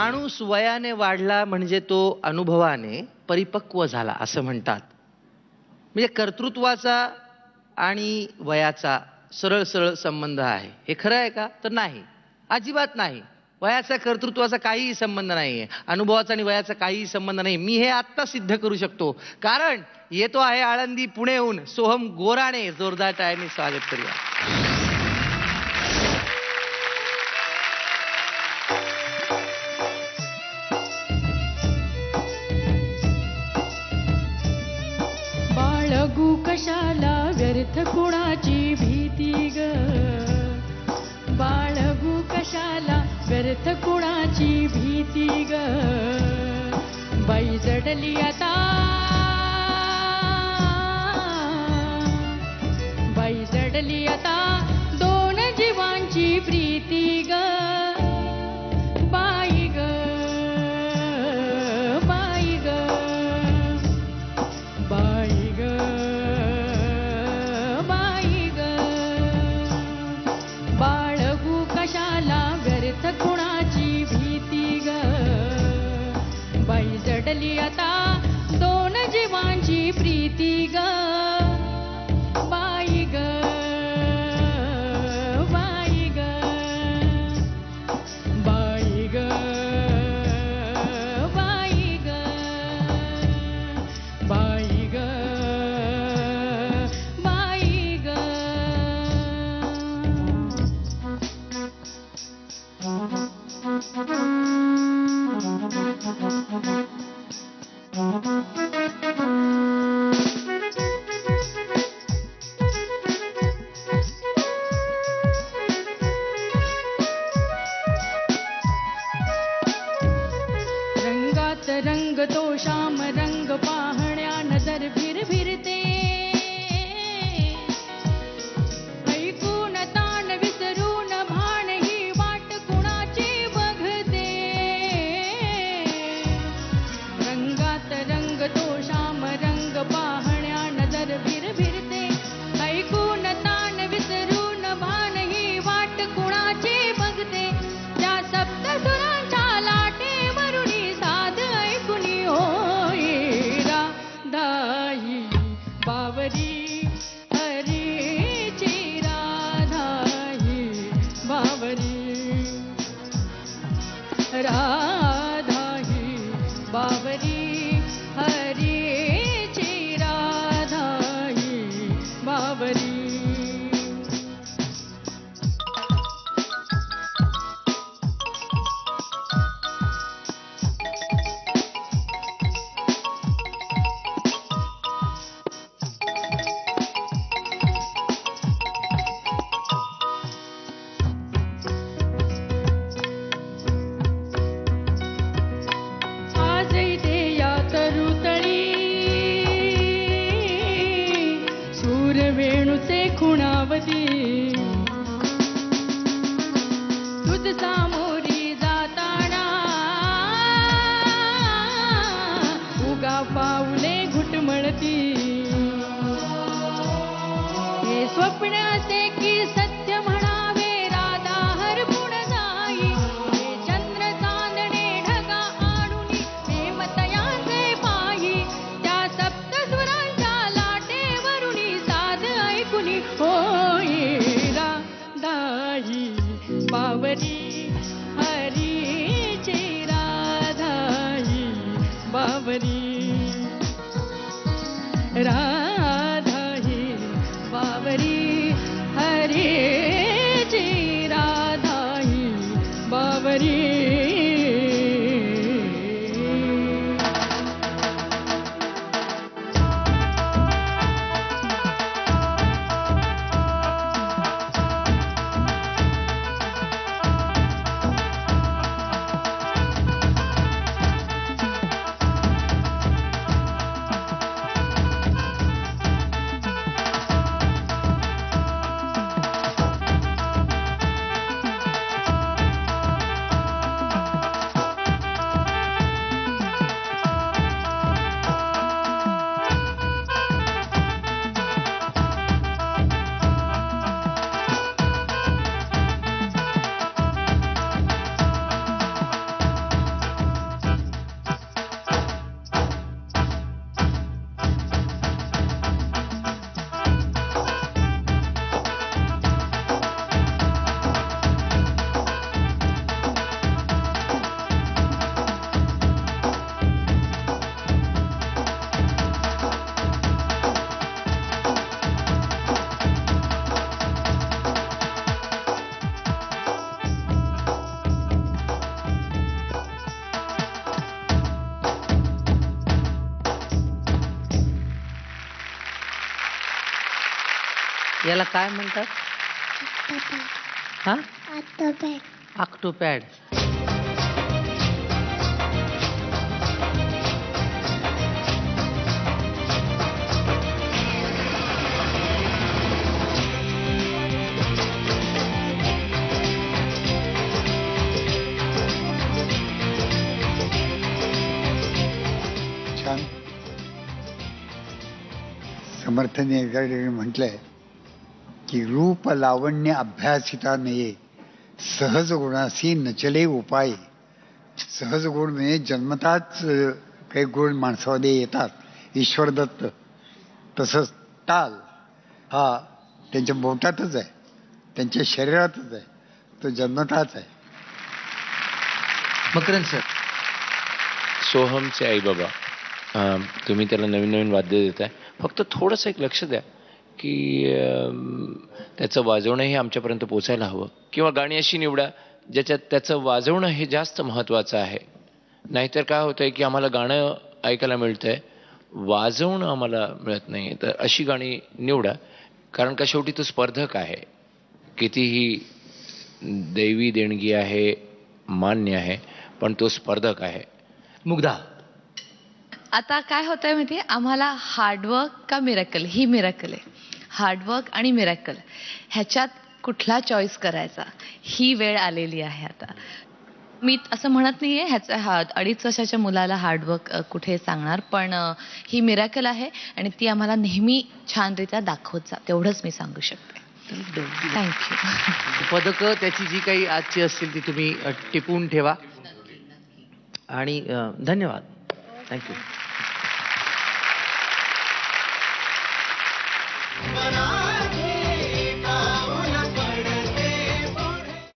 माणूस वयाने वाढला म्हणजे तो अनुभवाने परिपक्व झाला असं म्हणतात. म्हणजे कर्तृत्वाचा आणि वयाचा सरळ सरळ संबंध आहे. हे खरं आहे का? तर नाही, अजिबात नाही. वयाचा कर्तृत्वाचा काहीही संबंध नाहीये, अनुभवाचा आणि वयाचा काहीही संबंध नाही. मी हे आत्ता सिद्ध करू शकतो, कारण येतो आहे आळंदी पुणेहून सोहम गोराणे. जोरदार टाळ्यांनी स्वागत करूया. बाळगू कशाला व्यर्थ कुणाची भीती ग, बाळगू कशाला व्यर्थ कुणाची भीती ग. बाई जडली आता, बाई जडली आता दोन जीवांची प्रीती ग. बाई ग, बाई ग, बाई ग, बाई ग. बाळगू कशाला व्यर्थ कुणाची भीती ग. बाई जडली आता दोन जीवांची प्रीती ग. बाई ग, बाई ग, बाई ग, बाई ग, बाई ग, बाई ग. रंगात रंग तो श्याम रंग पाहण्या नजर फिरते. ऐकून ताण विसरून भान ही वाट कुणाची बघते. रंगात रंग तो श्याम रंग पाहण्या नजर फिरते. ऐकून ताण विसरून भान ही वाट कुणाची बघते. त्या सप्तसुरांच्या लाटेवरुनी साध ऐकुनी होई राधाई बावरी हरीची. राधाई बावरी, राधाई बावरी हरीची. राधाई बावरी. आज इथे या तरुतळी सूरवेणूचे खुणावती. तुझ सामोरी जाताना उगा पाऊले घुटमळती. हे स्वप्न असे की सत्य म्हणावे राधा हरपून जाई. हे चंद्र चांदणे ढगा आणुनी प्रेमतयांचे पाही. त्या सप्तस्वरांच्या लाटेवरुनी साध ऐकुनी होई राधाई बावरी हरीची. राधाई बावरी, राधाई बावरी हरीची. राधाई बावरी. याला काय म्हणतात? हा, ऑक्टोपॅड. छान. समर्थांनी एकदा म्हटलंय की रूप लावण्य अभ्यासिता नये, सहज गुणासी नचले उपाय. सहज गुण म्हणजे जन्मताच काही गुण माणसामध्ये येतात, ईश्वरदत्त. तसंच ताल हा त्यांच्या बोटातच आहे, त्यांच्या शरीरातच आहे, तो जन्मताच आहे. मकरंद सर. सोहमचे आई बाबा, तुम्ही त्याला नवीन नवीन वाद्य देताय, फक्त थोडंसं एक लक्ष द्या की त्याचं वाजवणंही आमच्यापर्यंत पोचायला हवं, किंवा गाणी अशी निवडा ज्याच्यात त्याचं वाजवणं हे जास्त महत्त्वाचं आहे. नाहीतर काय होतं आहे की आम्हाला गाणं ऐकायला मिळतं आहे, वाजवणं आम्हाला मिळत नाही. तर अशी गाणी निवडा, कारण का शेवटी तो स्पर्धक आहे. कितीही दैवी देणगी आहे, मान्य आहे, पण तो स्पर्धक आहे. मुग्धा. आता काय होतंय माहिती, आम्हाला हार्डवर्क का मिरॅकल, ही मिरॅकल आहे. हार्डवर्क आणि मिरॅकल ह्याच्यात कुठला चॉईस करायचा, ही वेळ आलेली आहे आता. मी असं म्हणत नाहीये ह्याचा 2.5 वर्षाच्या मुलाला हार्डवर्क कुठे सांगणार, पण ही मिरॅकल आहे आणि ती आम्हाला नेहमी छानरित्या दाखवत जा, तेवढंच मी सांगू शकते. थँक्यू. पदकं त्याची जी काही आजची असतील ती तुम्ही टिपून ठेवा. आणि धन्यवाद. थँक्यू.